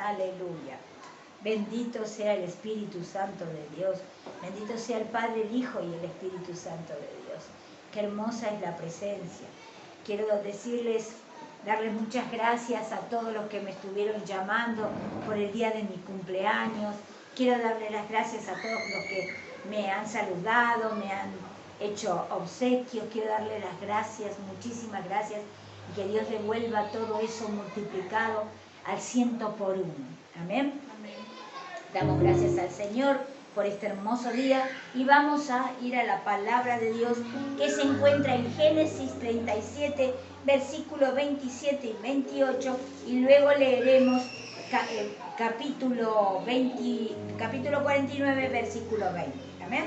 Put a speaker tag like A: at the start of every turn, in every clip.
A: Aleluya. Bendito sea el Espíritu Santo de Dios. Bendito sea el Padre, el Hijo y el Espíritu Santo de Dios. Qué hermosa es la presencia. Quiero darles muchas gracias a todos los que me estuvieron llamando por el día de mi cumpleaños. Quiero darle las gracias a todos los que me han saludado, me han hecho obsequios. Quiero darle las gracias, muchísimas gracias, y que Dios devuelva todo eso multiplicado al 100 por 1. Amén.
B: Amén.
A: Damos gracias al Señor por este hermoso día y vamos a ir a la palabra de Dios que se encuentra en Génesis 37, versículos 27 y 28, y luego leeremos capítulo 49, versículo 20. Amén.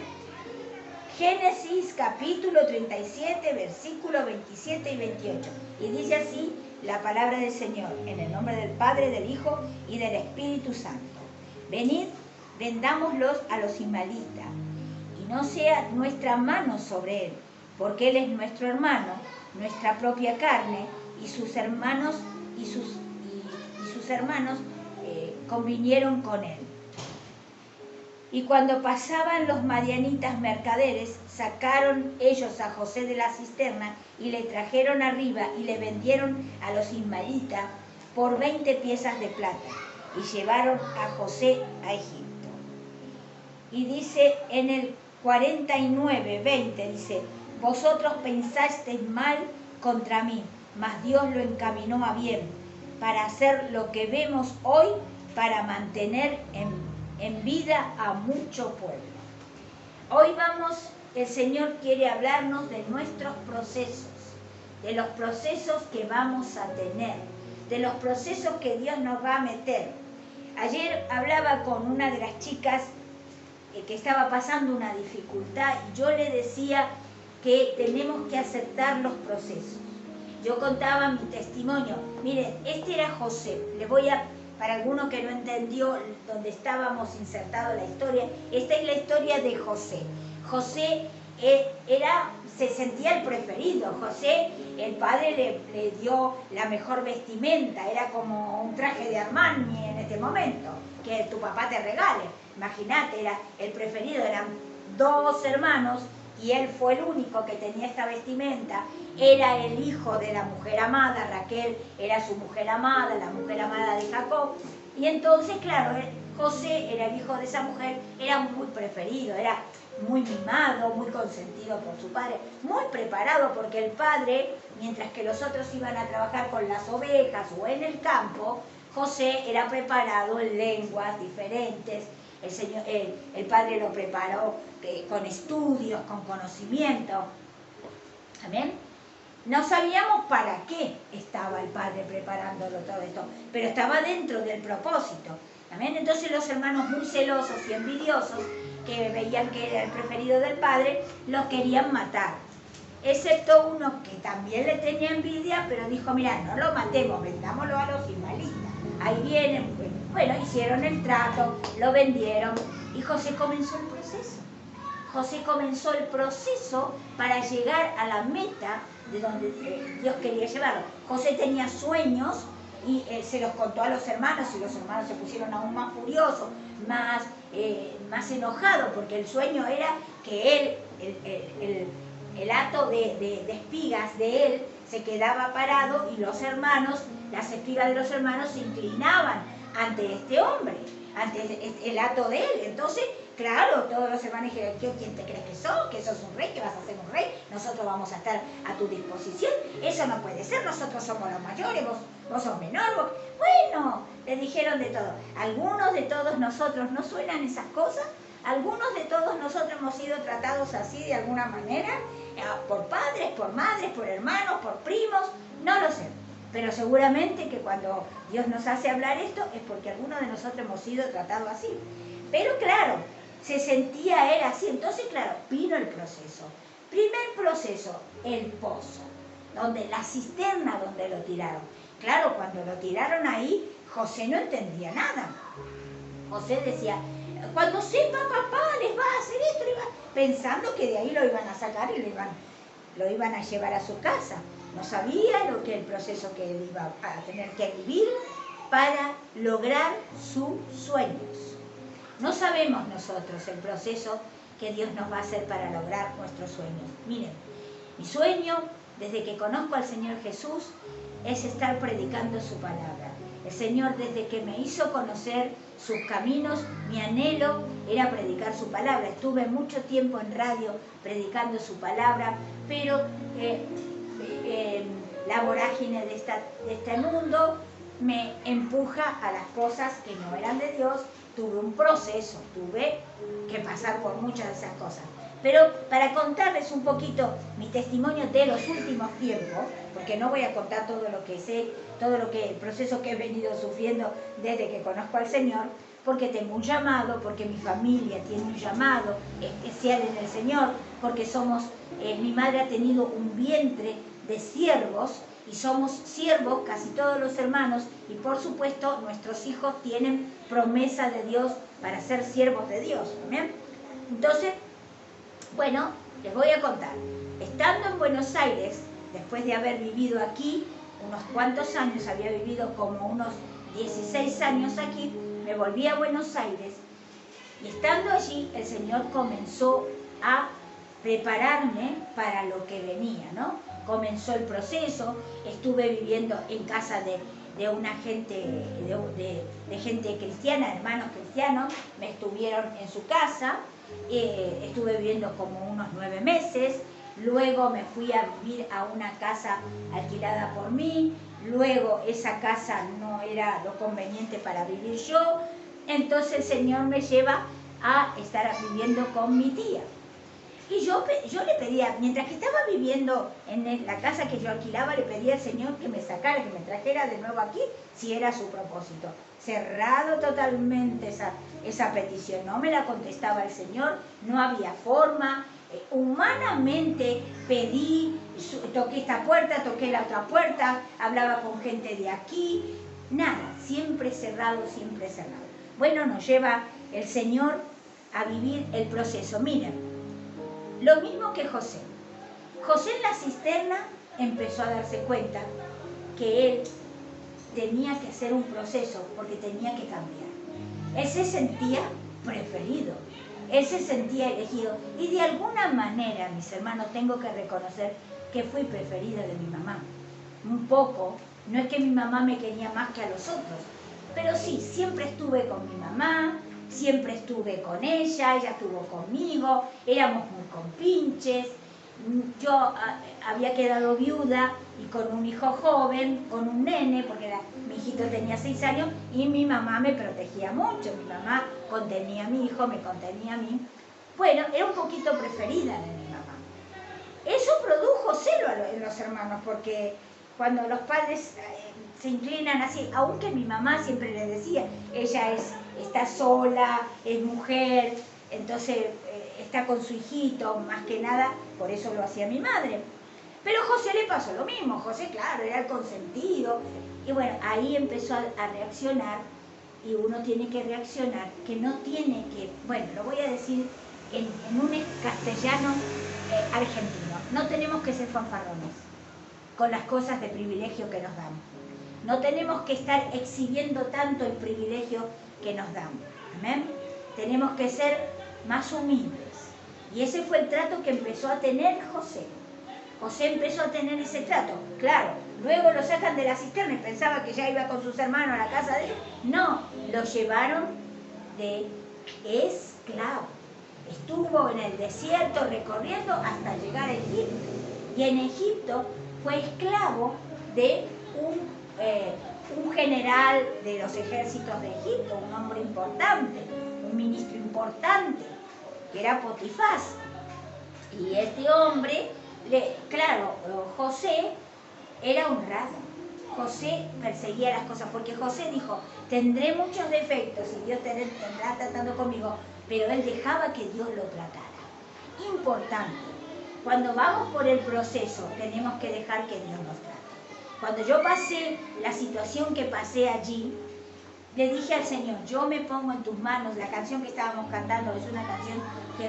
A: Génesis capítulo 37, versículos 27 y 28. Y dice así la palabra del Señor, en el nombre del Padre, del Hijo y del Espíritu Santo. Venid, vendámoslos a los ismaelitas, y no sea nuestra mano sobre él, porque él es nuestro hermano, nuestra propia carne, y sus hermanos convinieron con él. Y cuando pasaban los madianitas mercaderes, sacaron ellos a José de la cisterna y le trajeron arriba y le vendieron a los ismaelitas por 20 piezas de plata, y llevaron a José a Egipto. Y dice en el 49, 20, dice: vosotros pensasteis mal contra mí, mas Dios lo encaminó a bien, para hacer lo que vemos hoy, para mantener en vida a mucho pueblo. Hoy el Señor quiere hablarnos de nuestros procesos, de los procesos que vamos a tener, de los procesos que Dios nos va a meter. Ayer hablaba con una de las chicas que estaba pasando una dificultad, y yo le decía que tenemos que aceptar los procesos. Yo contaba mi testimonio. Miren, este era José. Para alguno que no entendió dónde estábamos insertados la historia, esta es la historia de José. José se sentía el preferido. José, el padre le dio la mejor vestimenta, era como un traje de Armani en este momento, que tu papá te regale. Imagínate, era el preferido, eran 2 hermanos, y él fue el único que tenía esta vestimenta. Era el hijo de la mujer amada, Raquel era su mujer amada, la mujer amada de Jacob. Y entonces, claro, José era el hijo de esa mujer, era muy preferido, era muy mimado, muy consentido por su padre, muy preparado, porque el padre, mientras que los otros iban a trabajar con las ovejas o en el campo, José era preparado en lenguas diferentes. El padre lo preparó con estudios, con conocimiento. Amén. No sabíamos para qué estaba el padre preparándolo todo esto, pero estaba dentro del propósito. Amén. Entonces los hermanos, muy celosos y envidiosos, que veían que era el preferido del padre, los querían matar. Excepto uno que también le tenía envidia, pero dijo: mira, no lo matemos, vendámoslo a los ismaelitas. Ahí vienen. Bueno, hicieron el trato, lo vendieron, y José comenzó el proceso. José comenzó el proceso para llegar a la meta de donde Dios quería llevarlo. José tenía sueños y se los contó a los hermanos, y los hermanos se pusieron aún más furiosos, más enojados, porque el sueño era que él, el hato de espigas de él se quedaba parado, y los hermanos, las espigas de los hermanos se inclinaban ante este hombre, ante el hato de él. Entonces, claro, todos los hermanos dijeron: ¿quién te crees que sos? ¿Que sos un rey? ¿Que vas a ser un rey? Nosotros vamos a estar a tu disposición. Eso no puede ser, nosotros somos los mayores, vos sos menor. Bueno, le dijeron de todo. Algunos de todos nosotros, ¿no suenan esas cosas? Algunos de todos nosotros hemos sido tratados así de alguna manera, por padres, por madres, por hermanos, por primos, no lo sé. Pero seguramente que cuando Dios nos hace hablar esto es porque algunos de nosotros hemos sido tratados así. Pero claro, se sentía él así. Entonces, claro, vino el proceso. Primer proceso, el pozo, la cisterna donde lo tiraron. Claro, cuando lo tiraron ahí, José no entendía nada. José decía: cuando sepa papá les va a hacer esto, pensando que de ahí lo iban a sacar y lo iban a llevar a su casa. No sabía el proceso que él iba a tener que vivir, para lograr sus sueños. No sabemos nosotros el proceso que Dios nos va a hacer para lograr nuestros sueños. Miren, mi sueño, desde que conozco al Señor Jesús, es estar predicando su palabra. El Señor, desde que me hizo conocer sus caminos, mi anhelo era predicar su palabra. Estuve mucho tiempo en radio predicando su palabra, pero la vorágine de este mundo me empuja a las cosas que no eran de Dios. Tuve un proceso, tuve que pasar por muchas de esas cosas. Pero para contarles un poquito mi testimonio de los últimos tiempos, porque no voy a contar todo lo que sé, el proceso que he venido sufriendo desde que conozco al Señor, porque tengo un llamado, porque mi familia tiene un llamado especial en el Señor, porque mi madre ha tenido un vientre de siervos, y somos siervos casi todos los hermanos, y por supuesto nuestros hijos tienen promesa de Dios para ser siervos de Dios. ¿Bien? Entonces, bueno, les voy a contar. Estando en Buenos Aires, después de haber vivido aquí unos cuantos años, había vivido como unos 16 años aquí, me volví a Buenos Aires, y estando allí el Señor comenzó a prepararme para lo que venía, ¿no? Comenzó el proceso, estuve viviendo en casa de una gente, de gente cristiana, hermanos cristianos, me estuvieron en su casa, estuve viviendo como unos 9 meses, luego me fui a vivir a una casa alquilada por mí, luego esa casa no era lo conveniente para vivir yo, entonces el Señor me lleva a estar viviendo con mi tía. Y yo le pedía, mientras que estaba viviendo en la casa que yo alquilaba, le pedía al Señor que me sacara, que me trajera de nuevo aquí, si era su propósito. Cerrado totalmente esa petición, no me la contestaba el Señor, no había forma. Humanamente pedí, toqué esta puerta, toqué la otra puerta, hablaba con gente de aquí, nada, siempre cerrado, siempre cerrado. Bueno, nos lleva el Señor a vivir el proceso. Miren, lo mismo que José. José en la cisterna empezó a darse cuenta que él tenía que hacer un proceso porque tenía que cambiar. Él se sentía preferido, él se sentía elegido, y de alguna manera, mis hermanos, tengo que reconocer que fui preferida de mi mamá. Un poco, no es que mi mamá me quería más que a los otros, pero sí, siempre estuve con mi mamá, siempre estuve con ella estuvo conmigo, éramos muy compinches. Yo había quedado viuda y con un hijo joven, con un nene, porque mi hijito tenía 6 años, y mi mamá me protegía mucho, mi mamá contenía a mi hijo, me contenía a mí. Bueno, era un poquito preferida de mi mamá. Eso produjo celo en los hermanos, porque cuando los padres se inclinan así, aunque mi mamá siempre le decía, ella está sola, es mujer, entonces está con su hijito, más que nada, por eso lo hacía mi madre. Pero a José le pasó lo mismo, José, claro, era el consentido, y bueno, ahí empezó a reaccionar, y uno tiene que reaccionar, que no tiene que, bueno, lo voy a decir en un castellano argentino, no tenemos que ser fanfarrones con las cosas de privilegio que nos dan. No tenemos que estar exhibiendo tanto el privilegio que nos dan. ¿Amén? Tenemos que ser más humildes. Y ese fue el trato que empezó a tener José. José empezó a tener ese trato. Claro, luego lo sacan de la cisterna y pensaba que ya iba con sus hermanos a la casa de ellos. No, lo llevaron de esclavo. Estuvo en el desierto recorriendo hasta llegar a Egipto. Y en Egipto fue esclavo de un general de los ejércitos de Egipto, un hombre importante, un ministro importante, que era Potifás. Y este hombre, claro, José era honrado. José perseguía las cosas, porque José dijo, tendré muchos defectos y Dios tendrá tratando conmigo, pero él dejaba que Dios lo tratara. Importante, cuando vamos por el proceso, tenemos que dejar que Dios nos trate. Cuando yo pasé la situación que pasé allí, le dije al Señor, yo me pongo en tus manos. La canción que estábamos cantando es una canción que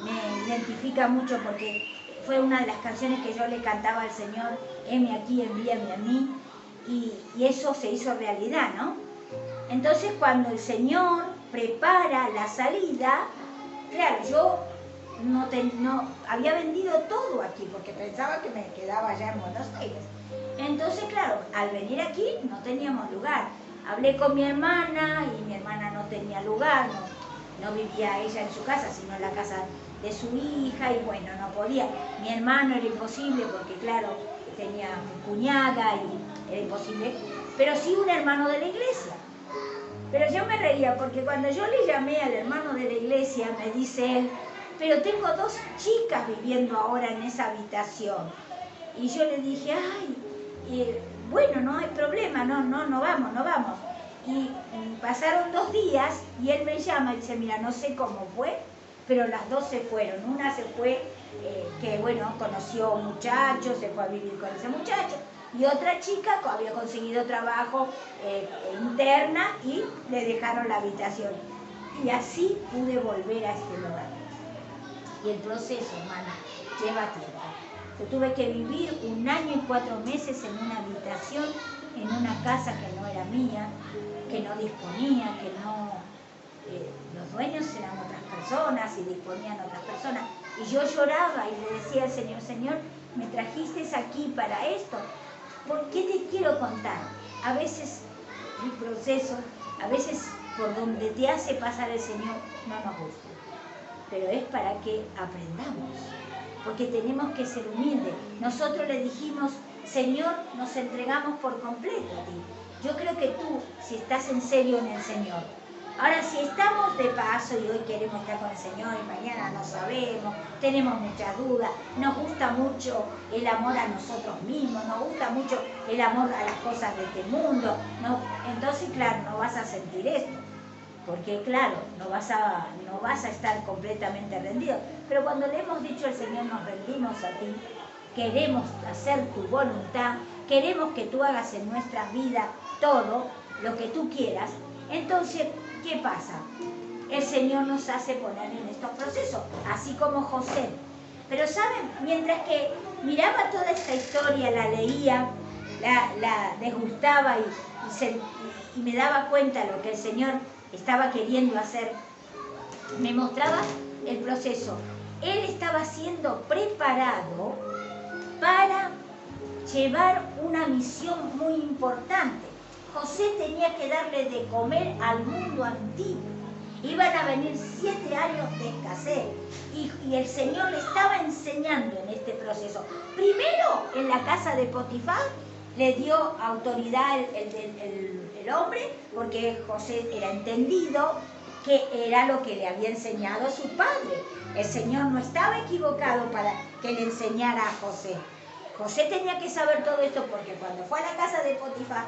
A: me identifica mucho, porque fue una de las canciones que yo le cantaba al Señor, heme aquí, envíame a mí. y eso se hizo realidad, ¿no? Entonces cuando el Señor prepara la salida, claro, yo no había vendido todo aquí porque pensaba que me quedaba allá en Buenos Aires. Entonces, claro, al venir aquí no teníamos lugar. Hablé con mi hermana y mi hermana no tenía lugar, no vivía ella en su casa, sino en la casa de su hija, y bueno, no podía. Mi hermano era imposible porque, claro, tenía cuñada y era imposible, pero sí un hermano de la iglesia. Pero yo me reía porque cuando yo le llamé al hermano de la iglesia, me dice él, pero tengo 2 chicas viviendo ahora en esa habitación. Y yo le dije, ay, bueno, no hay problema, no vamos. Y pasaron 2 días y él me llama y dice, mira, no sé cómo fue, pero las 2 se fueron. Una se fue, que bueno, conoció un muchacho, se fue a vivir con ese muchacho, y otra chica había conseguido trabajo interna y le dejaron la habitación. Y así pude volver a este lugar. Y el proceso, hermana, lleva tiempo. Yo tuve que vivir 1 año y 4 meses en una habitación, en una casa que no era mía, que no disponía, que no... los dueños eran otras personas y disponían otras personas. Y yo lloraba y le decía al Señor, Señor, me trajiste aquí para esto. ¿Por qué te quiero contar? A veces el proceso, a veces por donde te hace pasar el Señor, no nos gusta. Pero es para que aprendamos, porque tenemos que ser humildes. Nosotros le dijimos, Señor, nos entregamos por completo a ti. Yo creo que tú, si estás en serio en el Señor, ahora si estamos de paso y hoy queremos estar con el Señor y mañana no sabemos, tenemos muchas dudas, nos gusta mucho el amor a nosotros mismos, nos gusta mucho el amor a las cosas de este mundo, entonces claro, no vas a sentir esto. Porque claro, no vas a estar completamente rendido. Pero cuando le hemos dicho al Señor, nos rendimos a ti, queremos hacer tu voluntad, queremos que tú hagas en nuestra vida todo lo que tú quieras, entonces, ¿qué pasa? El Señor nos hace poner en estos procesos, así como José. Pero ¿saben? Mientras que miraba toda esta historia, la leía, la degustaba y me daba cuenta de lo que el Señor estaba queriendo hacer, me mostraba el proceso. Él estaba siendo preparado para llevar una misión muy importante. José tenía que darle de comer al mundo antiguo. Iban a venir 7 años de escasez y el Señor le estaba enseñando en este proceso. Primero, en la casa de Potifar, le dio autoridad el hombre, porque José era entendido que era lo que le había enseñado su padre. El Señor no estaba equivocado para que le enseñara a José. José tenía que saber todo esto porque cuando fue a la casa de Potifar,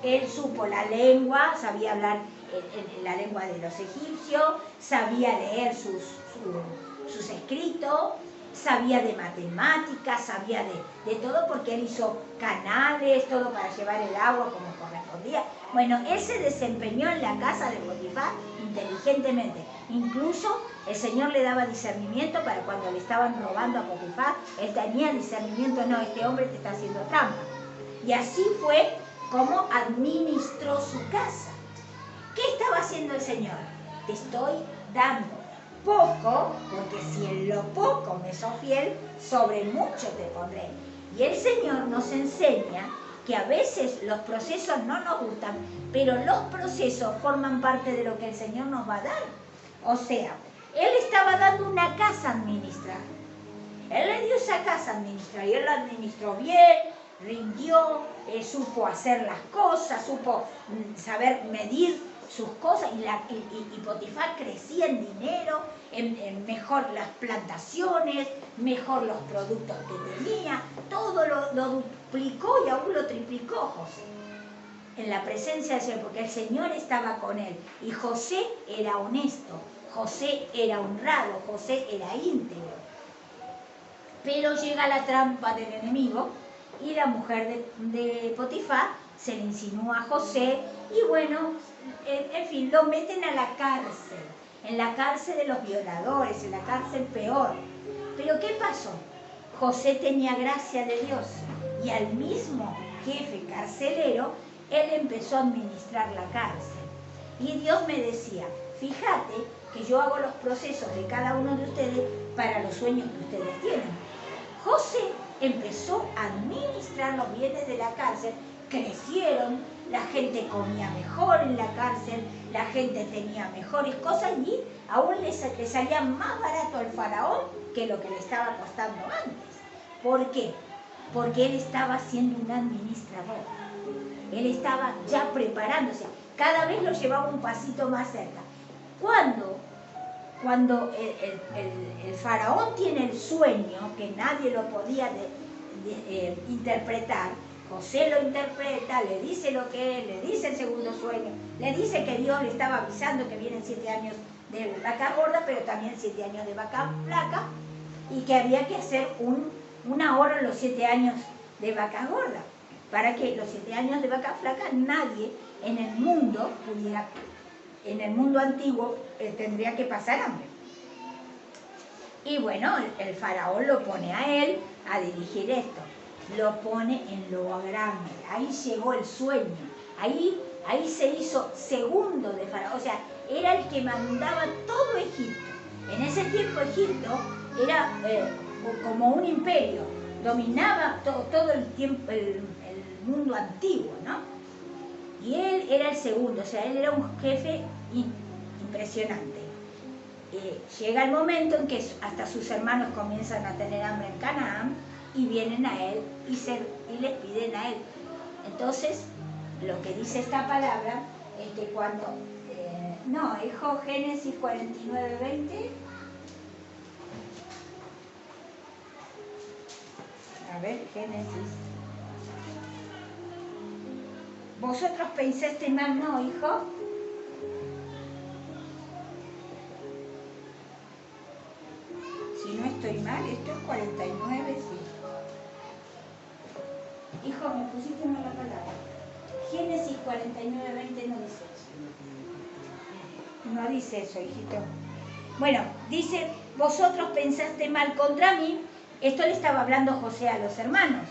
A: él supo la lengua, sabía hablar en la lengua de los egipcios, sabía leer sus escritos, sabía de matemáticas, sabía de todo porque él hizo canales, todo para llevar el agua como correspondía. Bueno, él se desempeñó en la casa de Potifar inteligentemente. Incluso el Señor le daba discernimiento para cuando le estaban robando a Potifar, él tenía discernimiento, no, este hombre te está haciendo trampa. Y así fue como administró su casa. ¿Qué estaba haciendo el Señor? Te estoy dando poco, porque si en lo poco me sos fiel, sobre mucho te pondré. Y el Señor nos enseña que a veces los procesos no nos gustan, pero los procesos forman parte de lo que el Señor nos va a dar. O sea, Él estaba dando una casa a administrar. Él le dio esa casa a administrar y Él la administró bien, rindió, supo hacer las cosas, supo saber medir sus cosas y Potifar crecía en dinero, en mejor las plantaciones, mejor los productos que tenía, todo lo duplicó y aún lo triplicó José en la presencia del Señor, porque el Señor estaba con él y José era honesto, José era honrado, José era íntegro. Pero llega la trampa del enemigo y la mujer de Potifar se le insinúa a José y bueno, en fin, lo meten a la cárcel, en la cárcel de los violadores, en la cárcel peor. Pero ¿qué pasó? José tenía gracia de Dios y al mismo jefe carcelero, él empezó a administrar la cárcel. Y Dios me decía, fíjate que yo hago los procesos de cada uno de ustedes para los sueños que ustedes tienen. José empezó a administrar los bienes de la cárcel, crecieron, la gente comía mejor en la cárcel, la gente tenía mejores cosas y aún le salía más barato al faraón que lo que le estaba costando antes. ¿Por qué? Porque él estaba siendo un administrador. Él estaba ya preparándose. Cada vez lo llevaba un pasito más cerca. Cuando el faraón tiene el sueño, que nadie lo podía interpretar, José lo interpreta, le dice lo que es, le dice el segundo sueño, le dice que Dios le estaba avisando que vienen 7 años de vaca gorda, pero también 7 años de vaca flaca, y que había que hacer una hora en los 7 años de vaca gorda, para que los 7 años de vaca flaca nadie en el mundo pudiera, en el mundo antiguo tendría que pasar hambre. Y bueno, el faraón lo pone a él a dirigir esto, lo pone en lo grande, ahí llegó el sueño, ahí se hizo segundo de faraón, o sea, era el que mandaba todo Egipto. En ese tiempo Egipto era como un imperio, dominaba todo el tiempo, el mundo antiguo, ¿no? Y él era el segundo, o sea, él era un jefe impresionante. Llega el momento en que hasta sus hermanos comienzan a tener hambre en Canaán y vienen a él y les piden a él. Entonces, lo que dice esta palabra es que cuando... Génesis 49, 20. A ver, Génesis. Vosotros pensaste mal, ¿no, hijo? Si no estoy mal, esto es 49, sí. Hijo, me pusiste mal la palabra. Génesis 49, 20 no dice eso. No dice eso, hijito. Bueno, dice, vosotros pensaste mal contra mí. Esto le estaba hablando José a los hermanos.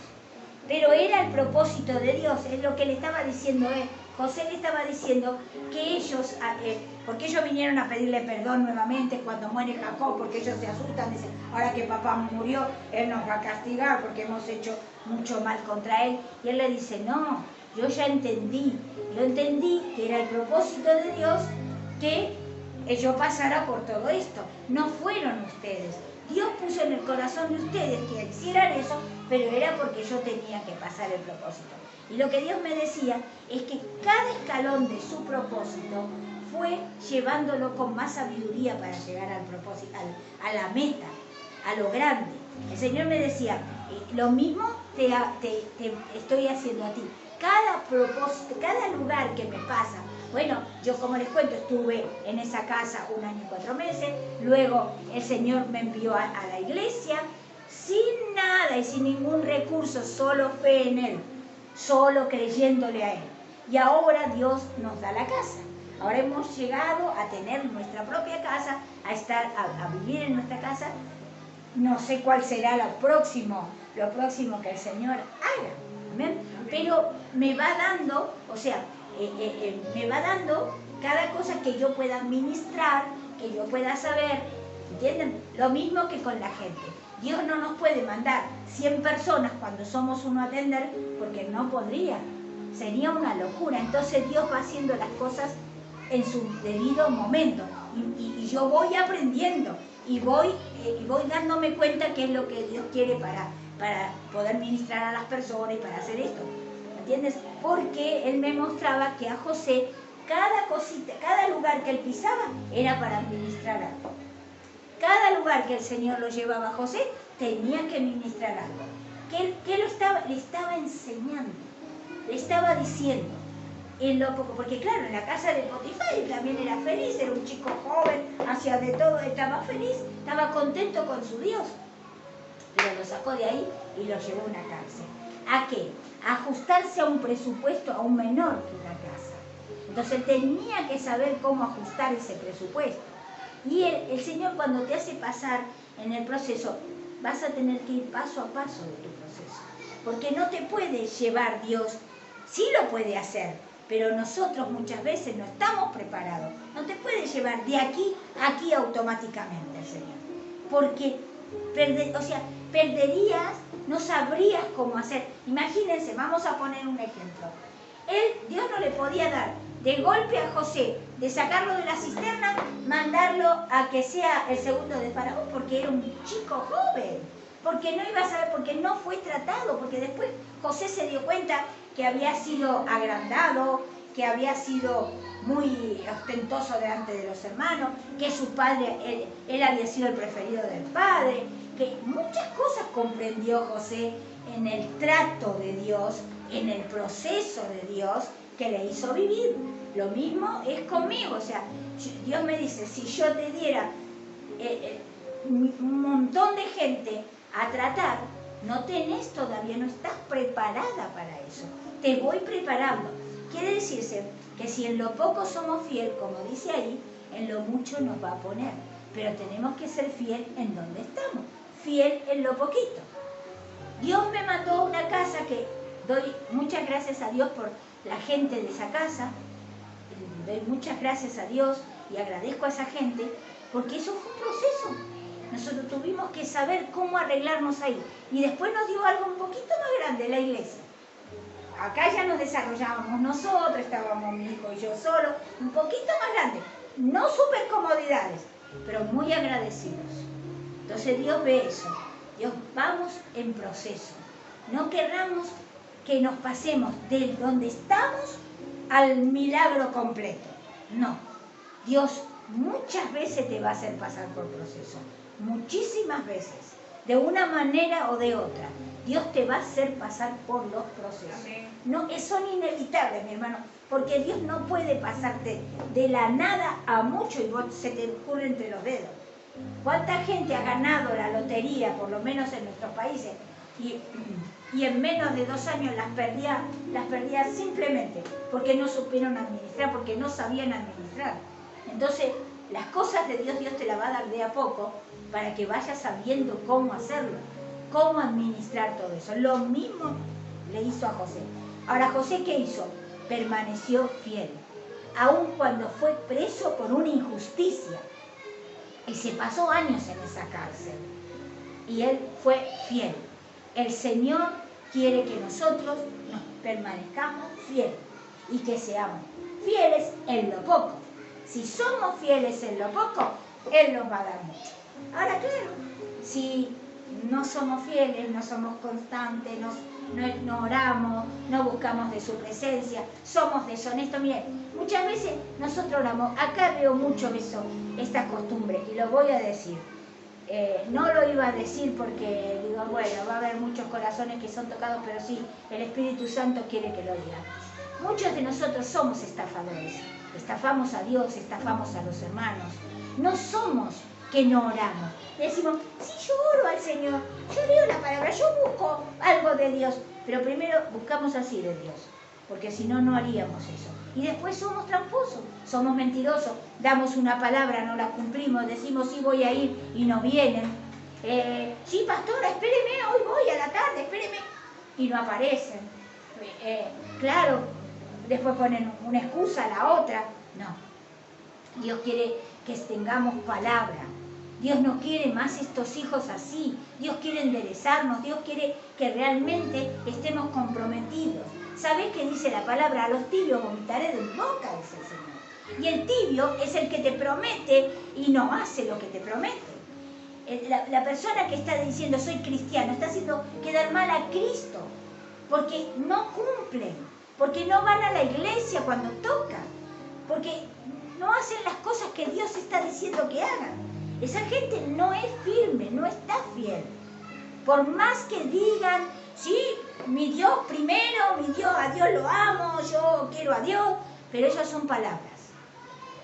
A: Pero era el propósito de Dios, es lo que le estaba diciendo él. José le estaba diciendo que ellos, porque ellos vinieron a pedirle perdón nuevamente cuando muere Jacob, porque ellos se asustan, dicen, ahora que papá murió, él nos va a castigar porque hemos hecho mucho mal contra él. Y él le dice, no, yo ya entendí, que era el propósito de Dios que yo pasara por todo esto. No fueron ustedes. Dios puso en el corazón de ustedes que hicieran eso, pero era porque yo tenía que pasar el propósito. Y lo que Dios me decía es que cada escalón de su propósito fue llevándolo con más sabiduría para llegar al propósito, a la meta, a lo grande. El Señor me decía, lo mismo te estoy haciendo a ti. Cada propósito, cada lugar que me pasa. Bueno, yo como les cuento, estuve en esa casa 1 año y 4 meses, luego el Señor me envió a la iglesia, sin nada y sin ningún recurso, solo fe en Él, solo creyéndole a Él. Y ahora Dios nos da la casa. Ahora hemos llegado a tener nuestra propia casa, a vivir en nuestra casa. No sé cuál será lo próximo que el Señor haga. ¿Amén? Pero me va dando, o sea, me va dando cada cosa que yo pueda administrar, que yo pueda saber, ¿entienden? Lo mismo que con la gente. Dios no nos puede mandar 100 personas cuando somos uno a atender, porque no podría, sería una locura. Entonces Dios va haciendo las cosas en su debido momento, y yo voy aprendiendo, y voy dándome cuenta qué es lo que Dios quiere para poder ministrar a las personas y para hacer esto. ¿Entiendes? Porque Él me mostraba que a José, cada cosita, cada lugar que él pisaba era para ministrar algo. Cada lugar que el Señor lo llevaba a José tenía que ministrar algo. Que le estaba enseñando, le estaba diciendo. Porque claro, en la casa de Potifar él también era feliz, era un chico joven, hacía de todo, estaba feliz, estaba contento con su Dios. Pero lo sacó de ahí y lo llevó a una cárcel. ¿A qué? A ajustarse a un presupuesto aún menor que una casa. Entonces tenía que saber cómo ajustar ese presupuesto. Y el Señor, cuando te hace pasar en el proceso, vas a tener que ir paso a paso de tu proceso. porque no te puede llevar Dios. Sí lo puede hacer, pero nosotros muchas veces no estamos preparados. No te puede llevar de aquí a aquí automáticamente el Señor, porque perderías, no sabrías cómo hacer. Imagínense, vamos a poner un ejemplo. Dios no le podía dar de golpe a José, de sacarlo de la cisterna, mandarlo a que sea el segundo de Faraón, porque era un chico joven, porque no iba a saber, porque no fue tratado, porque después José se dio cuenta que había sido agrandado, que había sido muy ostentoso delante de los hermanos, que su padre, él había sido el preferido del padre, que muchas cosas comprendió José en el trato de Dios, en el proceso de Dios que le hizo vivir. Lo mismo es conmigo, o sea, Dios me dice, si yo te diera un montón de gente a tratar, no tenés todavía, no estás preparada para eso. Te voy preparando. Quiere decirse que si en lo poco somos fiel, como dice ahí, en lo mucho nos va a poner. Pero tenemos que ser fiel en donde estamos, fiel en lo poquito. Dios me mandó a una casa que doy muchas gracias a Dios por la gente de esa casa. Doy muchas gracias a Dios y agradezco a esa gente, porque eso fue un proceso. Nosotros tuvimos que saber cómo arreglarnos ahí. Y después nos dio algo un poquito más grande, la iglesia. Acá ya nos desarrollábamos nosotros, estábamos mi hijo y yo solo, un poquito más grande. No súper comodidades, pero muy agradecidos. Entonces Dios ve eso. Dios, vamos en proceso. No querramos que nos pasemos de donde estamos al milagro completo. No. Dios muchas veces te va a hacer pasar por proceso. Muchísimas veces. De una manera o de otra. Dios te va a hacer pasar por los procesos. No, son inevitables, mi hermano, porque Dios no puede pasarte de la nada a mucho y se te ocurre entre los dedos. ¿Cuánta gente ha ganado la lotería, por lo menos en nuestros países, y en menos de 2 años las perdía simplemente porque no supieron administrar, porque no sabían administrar? Entonces, las cosas de Dios, Dios te las va a dar de a poco para que vayas sabiendo cómo hacerlo, cómo administrar todo eso. Lo mismo le hizo a José. Ahora, ¿José qué hizo? Permaneció fiel, aun cuando fue preso por una injusticia. Y se pasó años en esa cárcel. Y él fue fiel. El Señor quiere que nosotros nos permanezcamos fieles y que seamos fieles en lo poco. Si somos fieles en lo poco, Él nos va a dar mucho. Ahora, claro, si no somos fieles, no somos constantes, no oramos, no buscamos de su presencia, somos deshonestos. Miren, muchas veces nosotros oramos, acá veo mucho eso, esta costumbre, y lo voy a decir. No lo iba a decir porque digo, bueno, va a haber muchos corazones que son tocados, pero sí, el Espíritu Santo quiere que lo diga. Muchos de nosotros somos estafadores, estafamos a Dios, estafamos a los hermanos. No somos que no oramos. Decimos, sí, yo oro al Señor, yo leo la palabra, yo busco algo de Dios, pero primero buscamos así de Dios, porque si no, no haríamos eso. Y después somos tramposos, somos mentirosos, damos una palabra, no la cumplimos, decimos sí voy a ir y no vienen. Sí, pastora, espéreme, hoy voy a la tarde, espéreme. Y no aparecen. Claro, después ponen una excusa a la otra. No, Dios quiere que tengamos palabra. Dios no quiere más estos hijos así. Dios quiere enderezarnos, Dios quiere que realmente estemos comprometidos. ¿Sabés qué dice la palabra? A los tibios vomitaré de mi boca, dice el Señor. Y el tibio es el que te promete y no hace lo que te promete. La persona que está diciendo soy cristiano está haciendo quedar mal a Cristo, porque no cumplen, porque no van a la iglesia cuando toca, porque no hacen las cosas que Dios está diciendo que hagan. Esa gente no es firme, no está fiel. Por más que digan, sí, mi Dios primero, mi Dios, a Dios lo amo, yo quiero a Dios, pero esas son palabras.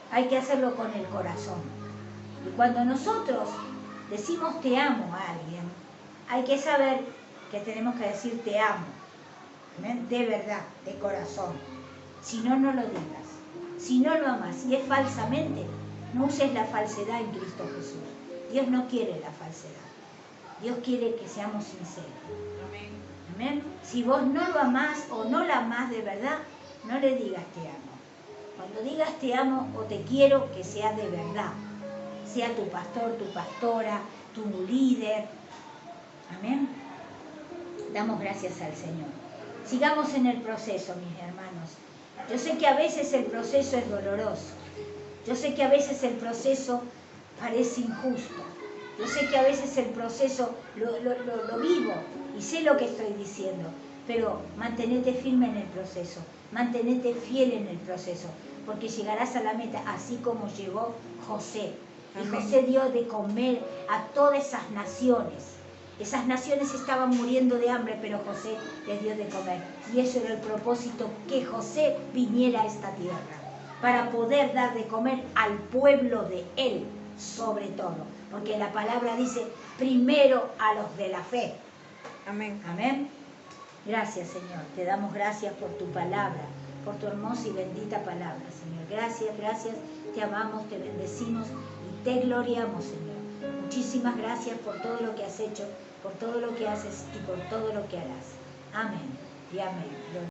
A: Hay que hacerlo con el corazón. Y cuando nosotros decimos te amo a alguien, hay que saber que tenemos que decir te amo, de verdad, de corazón. Si no, no lo digas. Si no lo amas, si es falsamente, no uses la falsedad en Cristo Jesús. Dios no quiere la falsedad. Dios quiere que seamos sinceros. Amén. Amén. Si vos no lo amás o no la amás de verdad, no le digas te amo. Cuando digas te amo o te quiero, que sea de verdad. Sea tu pastor, tu pastora, tu líder. Amén. Damos gracias al Señor. Sigamos en el proceso, mis hermanos. Yo sé que a veces el proceso es doloroso. Yo sé que a veces el proceso parece injusto. Yo sé que a veces el proceso lo vivo y sé lo que estoy diciendo. Pero mantenete firme en el proceso. Mantenete fiel en el proceso. Porque llegarás a la meta así como llegó José. Y José dio de comer a todas esas naciones. Esas naciones estaban muriendo de hambre, pero José les dio de comer. Y eso era el propósito, que José viniera a esta tierra, para poder dar de comer al pueblo de él, sobre todo. Porque la palabra dice, primero a los de la fe.
B: Amén.
A: Amén. Gracias, Señor. Te damos gracias por tu palabra, por tu hermosa y bendita palabra, Señor. Gracias, gracias. Te amamos, te bendecimos y te gloriamos, Señor. Muchísimas gracias por todo lo que has hecho, por todo lo que haces y por todo lo que harás. Amén y amén.